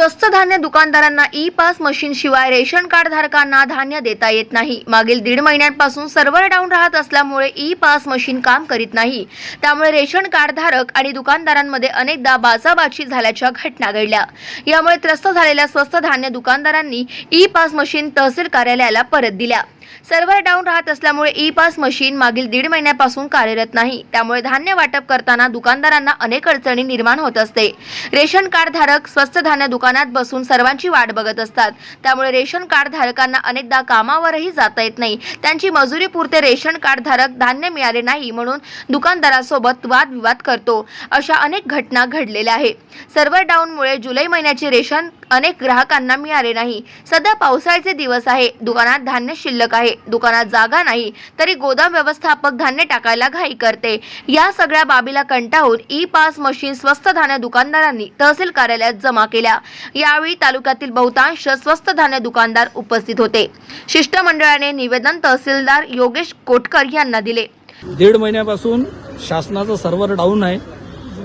स्वस्त धान्य दुकानदारांना ई पास मशीन शिवाय रेशन कार्ड धारकांना धान्य देता येत नाही। मागील 1.5 महिन्यांपासून सर्व्हर डाऊन राहत असल्यामुळे ई पास मशीन काम करीत नाही। त्यामुळे रेशन कार्ड धारक आणि दुकानदारांमध्ये अनेकदा बाचाबाची झाल्याच्या घटना घडल्या। यामुळे त्रस्त झालेल्या स्वस्त धान्य दुकानदारांनी ई पास मशीन तहसील कार्यालयाला परत दिल्या। सर्व्हर डाऊन राहत असल्यामुळे ई पास मशीन मागील 1.5 महिन्यापासून कार्यरत नाही। त्यामुळे धान्य वाटप करताना दुकानदारांना अनेक अडचणी निर्माण होत असते। रेशन कार्ड धारक स्वस्त धान्य दुकानात बसून सर्वांची वाट बघत असतात। त्यामुळे रेशन कार्ड धारकांना अनेकदा कामावरही जाता येत नाही। त्यांची मजुरी पुरते रेशन कार्ड धारक धान्य मिळाले नाही म्हणून दुकानदारासोबत वादविवाद करतो। अशा अनेक घटना घडलेल्या आहेत। सर्व्हर डाऊनमुळे जुलै महिन्याचे रेशन अनेक ग्राहकांना मिळाले नाही। सध्या पावसाळ्याचे दिवस आहे, दुकानात धान्य शिल्लक आहे, दुकानात जागा नाही तरी गोदाम व्यवस्थापक धान्य टाकायला घाई करते। या सगळ्या बाबीला कंटाळून ई पास मशीन स्वस्त धान्य दुकानदारांनी तहसील कार्यालयात जमा केल्या। यावेळी तालुक्यातील बहुतांश स्वस्त धान्य दुकानदार उपस्थित होते। शिष्टमंडळाने निवेदन तहसीलदार योगेश कोटकर यांना दिले। 1.5 महिन्यापासून शासनाचं सर्व्हर डाऊन आहे।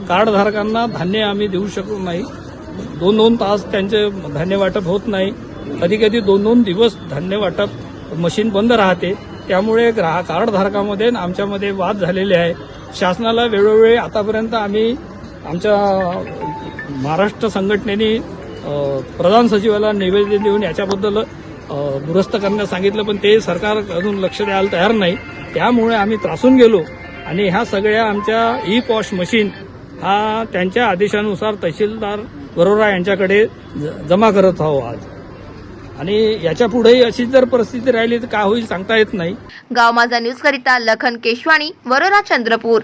कार्ड धारकांना धान्य आम्ही देऊ शकलो नाही। 2-2 तास त्यांचे धान्य वाटप होत नाही। कधी कधी 2-2 दिवस धान्य वाटप मशीन बंद राहते। त्यामुळे कार्ड धारकामध्ये आमच्यामध्ये वाद झालेले आहे। शासनाला वेळोवेळी आतापर्यंत आम्ही आमच्या महाराष्ट्र संघटनेने प्रधान सचिवाला निवेदन देऊन याच्याबद्दल दुरुस्त करण्यास सांगितलं, पण ते सरकार अजून लक्ष द्यायला तयार नाही। त्यामुळे आम्ही त्रासून गेलो आणि ह्या सगळ्या आमच्या ई पॉश मशीन हा त्यांच्या आदेशानुसार तहसीलदार वरोरा यांच्याकडे जमा करत आहोत आज। आणि याच्या पुढेही अशीच जर परिस्थिती राहिली तर काय होईल सांगता येत नाही। गाव माझा न्यूज करिता लखन केशवाणी, वरोरा, चंद्रपूर।